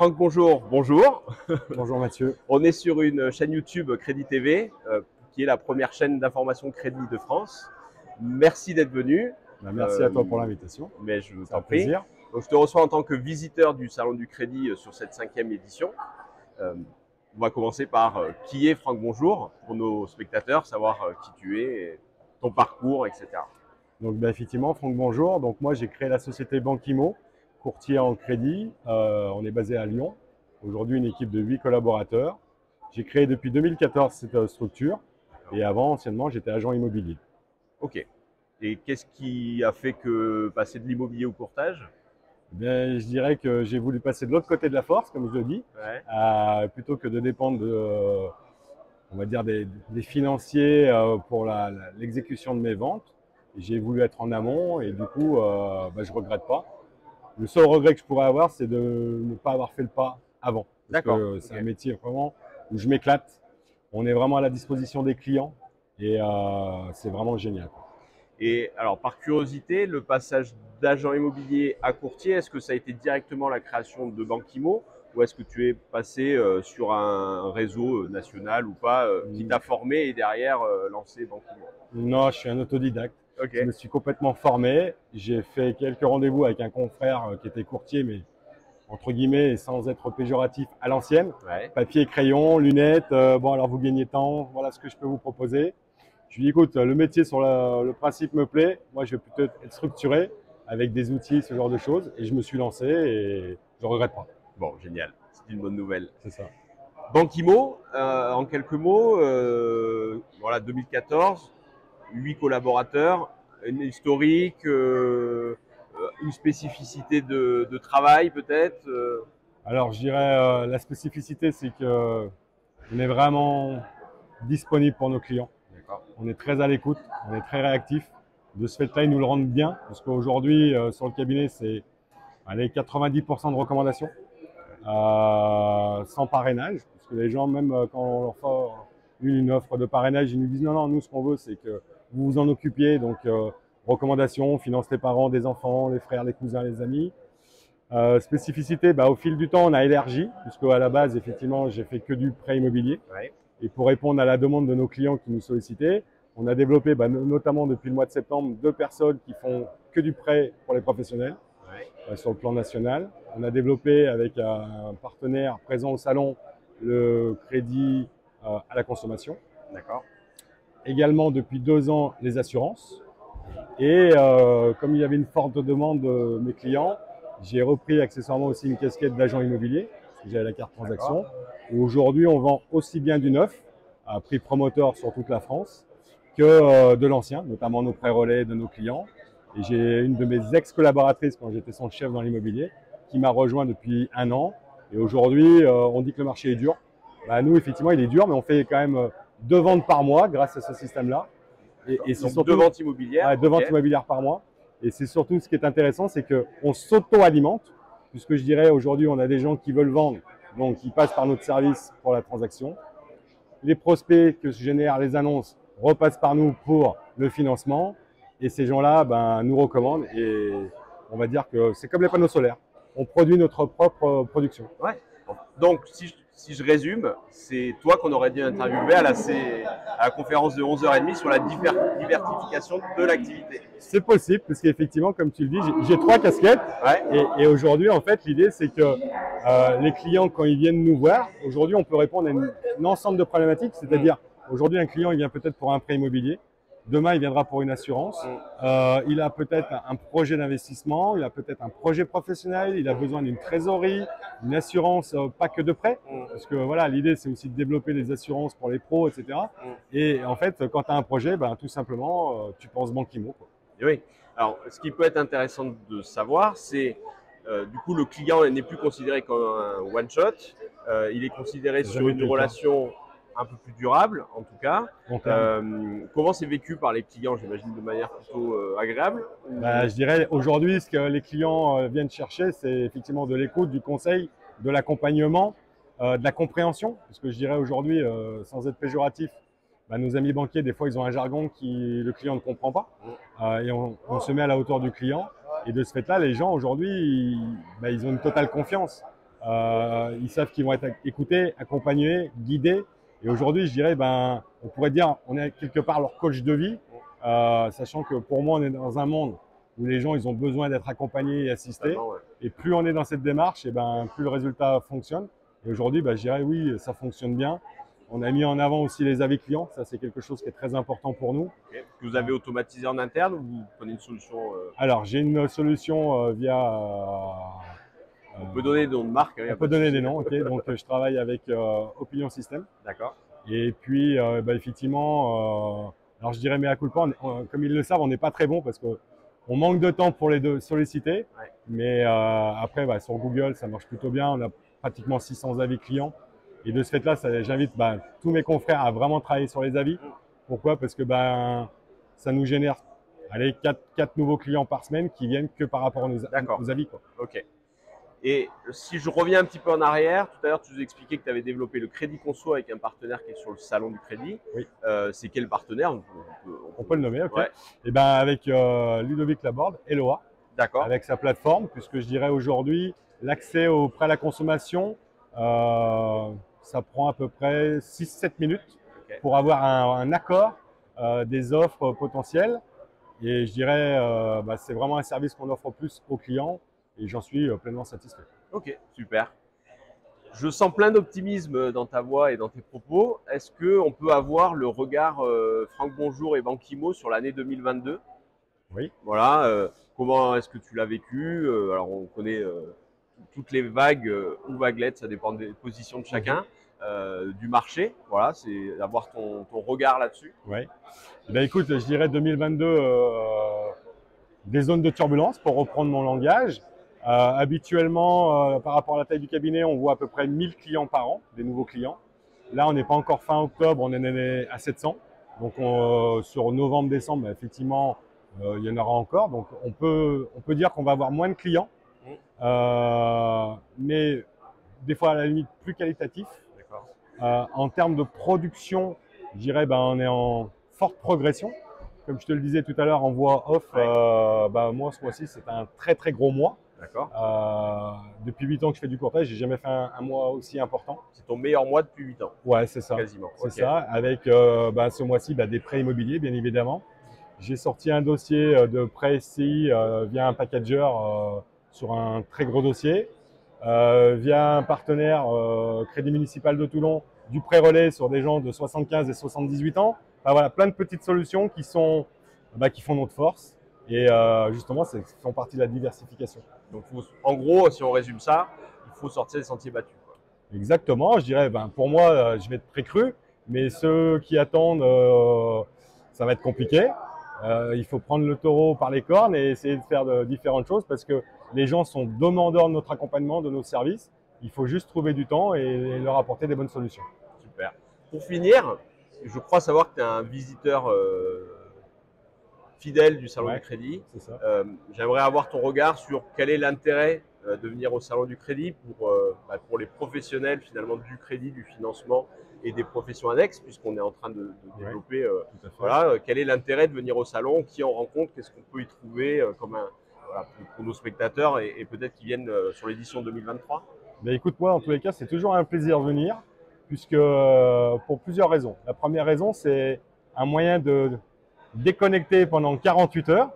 Franck, bonjour. Bonjour. Bonjour Mathieu. On est sur une chaîne YouTube Crédit TV, qui est la première chaîne d'information crédit de France. Merci d'être venu. Merci à toi pour l'invitation. Mais je C'est un t'en prie. plaisir. Donc, je te reçois en tant que visiteur du Salon du Crédit sur cette 5e édition. On va commencer par qui est Franck Bonjour pour nos spectateurs, savoir qui tu es, ton parcours, etc. Donc effectivement, Franck, bonjour. Donc moi j'ai créé la société Banquimo, courtier en crédit. On est basé à Lyon. Aujourd'hui une équipe de 8 collaborateurs. J'ai créé depuis 2014 cette structure et avant, anciennement, j'étais agent immobilier. Ok. Et qu'est-ce qui a fait que passer de l'immobilier au courtage? Je dirais que j'ai voulu passer de l'autre côté de la force, comme je le dis, plutôt que de dépendre on va dire des financiers pour l'exécution de mes ventes. J'ai voulu être en amont et du coup, je regrette pas. Le seul regret que je pourrais avoir, c'est de ne pas avoir fait le pas avant. Parce que c'est un métier vraiment où je m'éclate. On est vraiment à la disposition des clients et c'est vraiment génial. Et alors, par curiosité, le passage d'agent immobilier à courtier, est-ce que ça a été directement la création de Banquimo ou est-ce que tu es passé sur un réseau national ou pas qui t'a formé et derrière lancé Banquimo? Non, je suis un autodidacte. Ok. Je me suis complètement formé. J'ai fait quelques rendez-vous avec un confrère qui était courtier, mais entre guillemets, sans être péjoratif, à l'ancienne. Ouais. Papier, crayon, lunettes. Bon, alors vous gagnez tant, voilà ce que je peux vous proposer. Je lui dis, écoute, le métier sur le principe me plaît. Moi, je vais plutôt être structuré avec des outils, ce genre de choses. Et je me suis lancé et je ne regrette pas. Bon, génial. C'est une bonne nouvelle. C'est ça. Banquimo, en quelques mots, voilà, 2014, 8 collaborateurs, une historique, une spécificité de travail peut-être Alors, je dirais, la spécificité, c'est qu'on est vraiment disponible pour nos clients. On est très à l'écoute, on est très réactif. De ce fait-là, ils nous le rendent bien, parce qu'aujourd'hui, sur le cabinet, c'est 90% de recommandations, sans parrainage. Parce que les gens, même quand on leur fait une offre de parrainage, ils nous disent non, nous, ce qu'on veut, c'est que vous vous en occupiez. Donc, recommandations, on finance les parents, des enfants, les frères, les cousins, les amis. Spécificité, au fil du temps, on a élargi, puisque à la base, effectivement, j'ai fait que du prêt immobilier. Ouais. Et pour répondre à la demande de nos clients qui nous sollicitaient, on a développé, notamment depuis le mois de septembre, 2 personnes qui font que du prêt pour les professionnels sur le plan national. On a développé avec un partenaire présent au salon le crédit à la consommation. D'accord. Également depuis 2 ans les assurances. Et comme il y avait une forte demande de mes clients, j'ai repris accessoirement aussi une casquette d'agent immobilier, parce que j'avais la carte transaction. Aujourd'hui, on vend aussi bien du neuf, à prix promoteur sur toute la France, que de l'ancien, notamment nos pré-relais de nos clients. Et j'ai une de mes ex-collaboratrices, quand j'étais son chef dans l'immobilier, qui m'a rejoint depuis 1 an. Et aujourd'hui, on dit que le marché est dur. Nous, effectivement, il est dur, mais on fait quand même 2 ventes par mois grâce à ce système-là. Et c'est surtout 2 ventes immobilières. Ouais, 2 ventes immobilières par mois. Et c'est surtout ce qui est intéressant, c'est qu'on s'auto-alimente, puisque je dirais aujourd'hui, on a des gens qui veulent vendre, donc ils passent par notre service pour la transaction. Les prospects que se génèrent les annonces repassent par nous pour le financement. Et ces gens-là nous recommandent. Et on va dire que c'est comme les panneaux solaires. On produit notre propre production. Ouais. Donc, si je résume, c'est toi qu'on aurait dû interviewer à la conférence de 11h30 sur la diversification de l'activité. C'est possible, parce qu'effectivement, comme tu le dis, j'ai 3 casquettes. Ouais. Et aujourd'hui, en fait, l'idée, c'est que les clients, quand ils viennent nous voir, aujourd'hui, on peut répondre à un ensemble de problématiques. C'est-à-dire, aujourd'hui, un client, il vient peut-être pour un prêt immobilier. Demain, il viendra pour une assurance. Il a peut-être un projet d'investissement, il a peut-être un projet professionnel, il a besoin d'une trésorerie, une assurance, pas que de prêt. Parce que voilà, l'idée, c'est aussi de développer les assurances pour les pros, etc. Et en fait, quand tu as un projet, tout simplement, tu penses Banquimo, quoi. Et oui. Alors, ce qui peut être intéressant de savoir, c'est du coup, le client n'est plus considéré comme un one-shot. Il est considéré sur une relation un peu plus durable, en tout cas. Comment c'est vécu par les clients, j'imagine, de manière plutôt agréable? Je dirais aujourd'hui, ce que les clients viennent chercher, c'est effectivement de l'écoute, du conseil, de l'accompagnement, de la compréhension. Parce que je dirais aujourd'hui, sans être péjoratif, nos amis banquiers, des fois, ils ont un jargon que le client ne comprend pas. Et on se met à la hauteur du client. Et de ce fait-là, les gens aujourd'hui, ils ont une totale confiance. Ils savent qu'ils vont être écoutés, accompagnés, guidés. Et aujourd'hui, je dirais, ben, on pourrait dire, on est quelque part leur coach de vie, sachant que pour moi, on est dans un monde où les gens, ils ont besoin d'être accompagnés et assistés. Ouais. Et plus on est dans cette démarche, et ben, plus le résultat fonctionne. Et aujourd'hui, ben, je dirais, oui, ça fonctionne bien. On a mis en avant aussi les avis clients. Ça, c'est quelque chose qui est très important pour nous. Okay. Que vous avez automatisé en interne ou vous prenez une solution Alors, j'ai une solution via… on peut donner des noms de marque. Hein, on peut donner des noms, ok. Donc, je travaille avec Opinion System. D'accord. Et puis, bah, effectivement, alors je dirais mea culpa, comme ils le savent, on n'est pas très bon parce qu'on manque de temps pour les deux solliciter. Ouais. Mais après, bah, sur Google, ça marche plutôt bien. On a pratiquement 600 avis clients. Et de ce fait-là, j'invite bah, tous mes confrères à vraiment travailler sur les avis. Pourquoi? Parce que bah, ça nous génère allez, 4 nouveaux clients par semaine qui viennent que par rapport à nos avis, quoi. Ok. Et si je reviens un petit peu en arrière, tout à l'heure tu nous expliquais que tu avais développé le Crédit Conso avec un partenaire qui est sur le salon du crédit. Oui. C'est quel partenaire? On peut le nommer, ok. Ouais. Et ben avec Ludovic Laborde, Eloa. D'accord. Avec sa plateforme, puisque je dirais aujourd'hui, l'accès au prêt à la consommation, ça prend à peu près 6-7 minutes pour avoir un accord des offres potentielles. Et je dirais, bah, c'est vraiment un service qu'on offre plus aux clients et j'en suis pleinement satisfait. Ok, super. Je sens plein d'optimisme dans ta voix et dans tes propos. Est-ce qu'on peut avoir le regard Franck Bonjour et Banquimo sur l'année 2022? Oui. Voilà. Comment est-ce que tu l'as vécu? Alors, on connaît toutes les vagues ou vaguelettes, ça dépend des positions de chacun, du marché. Voilà, c'est d'avoir ton regard là-dessus. Oui. Ben, écoute, je dirais 2022, des zones de turbulence, pour reprendre mon langage. Habituellement, par rapport à la taille du cabinet, on voit à peu près 1000 clients par an, des nouveaux clients. Là, on n'est pas encore fin octobre, on est à 700. Donc, sur novembre-décembre, ben, effectivement, il y en aura encore. Donc, on peut dire qu'on va avoir moins de clients, mais des fois, à la limite, plus qualitatif. En termes de production, je dirais, ben, on est en forte progression. Comme je te le disais tout à l'heure en voix off, bah, moi, ce mois-ci, c'est un très, très gros mois. D'accord. Depuis 8 ans que je fais du courtage, j'ai jamais fait un mois aussi important. C'est ton meilleur mois depuis 8 ans. Ouais, c'est ça. Quasiment. C'est ça. Avec bah, ce mois-ci, bah, des prêts immobiliers, bien évidemment. J'ai sorti un dossier de prêt SCI via un packager sur un très gros dossier. Via un partenaire Crédit Municipal de Toulon, du prêt relais sur des gens de 75 et 78 ans. Enfin, voilà, plein de petites solutions qui font notre force et justement, font partie de la diversification. Donc, en gros, si on résume ça, il faut sortir des sentiers battus, quoi. Exactement, je dirais, ben, pour moi, je vais être très cru, mais ceux qui attendent, ça va être compliqué. Il faut prendre le taureau par les cornes et essayer de faire différentes choses parce que les gens sont demandeurs de notre accompagnement, de nos services. Il faut juste trouver du temps et leur apporter des bonnes solutions. Super. Pour finir, je crois savoir que tu es un visiteur fidèle du Salon du Crédit. C'est ça. J'aimerais avoir ton regard sur quel est l'intérêt de venir au Salon du Crédit pour les professionnels finalement du crédit, du financement et des professions annexes, puisqu'on est en train de développer. Voilà, quel est l'intérêt de venir au salon? Qui on rencontre? Qu'est-ce qu'on peut y trouver pour nos spectateurs et peut-être qui viennent sur l'édition 2023? Ben, écoute, moi, en tous les cas, c'est toujours un plaisir de venir, puisque pour plusieurs raisons. La première raison, c'est un moyen de déconnecter pendant 48 heures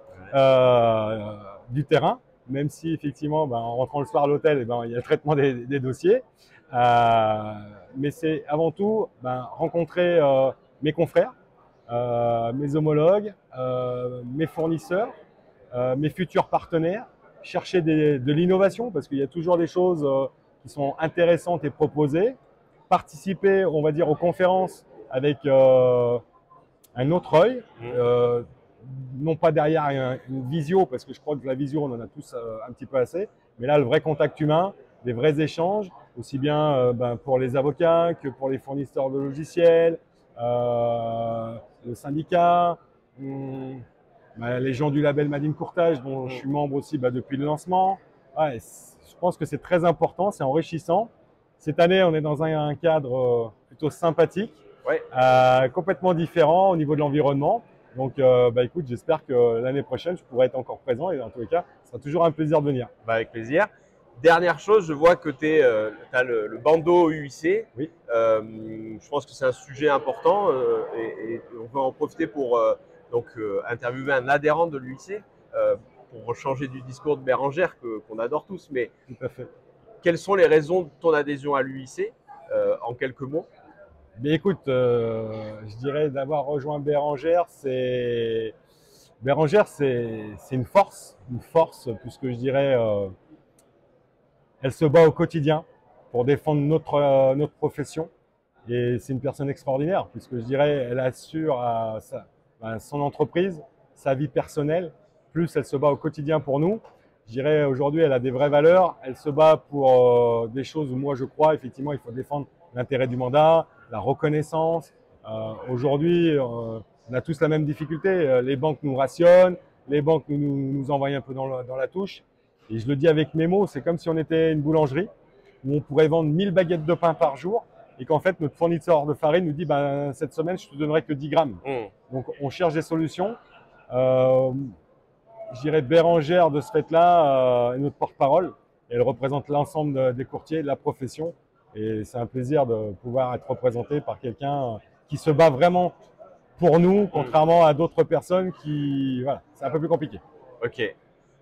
du terrain, même si effectivement, ben, en rentrant le soir à l'hôtel, il y a le traitement des dossiers. Mais c'est avant tout rencontrer mes confrères, mes homologues, mes fournisseurs, mes futurs partenaires, chercher de l'innovation parce qu'il y a toujours des choses qui sont intéressantes et proposées, participer, on va dire, aux conférences avec un autre œil, non pas derrière une visio, parce que je crois que la visio, on en a tous un petit peu assez, mais là, le vrai contact humain, des vrais échanges, aussi bien pour les avocats que pour les fournisseurs de logiciels, le syndicat, les gens du label Made in Courtage, dont je suis membre aussi depuis le lancement. Ouais, je pense que c'est très important, c'est enrichissant. Cette année, on est dans un cadre plutôt sympathique, complètement différent au niveau de l'environnement. Donc, écoute, j'espère que l'année prochaine, je pourrai être encore présent et dans tous les cas, ce sera toujours un plaisir de venir. Avec plaisir. Dernière chose, je vois que tu as le bandeau UIC. Oui. Je pense que c'est un sujet important et on va en profiter pour interviewer un adhérent de l'UIC pour changer du discours de Bérengère qu'on adore tous. Mais Tout à fait. quelles sont les raisons de ton adhésion à l'UIC en quelques mots? Mais écoute, je dirais d'avoir rejoint Bérengère, c'est une force puisque je dirais, elle se bat au quotidien pour défendre notre profession. Et c'est une personne extraordinaire, puisque je dirais, elle assure à son entreprise, sa vie personnelle, plus elle se bat au quotidien pour nous. Je dirais, aujourd'hui, elle a des vraies valeurs, elle se bat pour des choses où moi je crois, effectivement, il faut défendre l'intérêt du mandat, la reconnaissance. Aujourd'hui, on a tous la même difficulté. Les banques nous rationnent, les banques nous envoient un peu dans la touche. Et je le dis avec mes mots, c'est comme si on était une boulangerie où on pourrait vendre 1000 baguettes de pain par jour et qu'en fait, notre fournisseur de farine nous dit ben, cette semaine, je te donnerai que 10 grammes. Donc, on cherche des solutions. Je dirais Bérengère, de ce fait-là, est notre porte-parole. Elle représente l'ensemble des courtiers de la profession. Et c'est un plaisir de pouvoir être représenté par quelqu'un qui se bat vraiment pour nous, contrairement à d'autres personnes qui… Voilà, c'est un peu plus compliqué. Ok.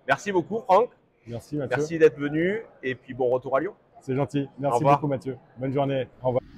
Merci beaucoup, Franck. Merci, Mathieu. Merci d'être venu et puis bon retour à Lyon. C'est gentil. Merci beaucoup, Mathieu. Bonne journée. Au revoir.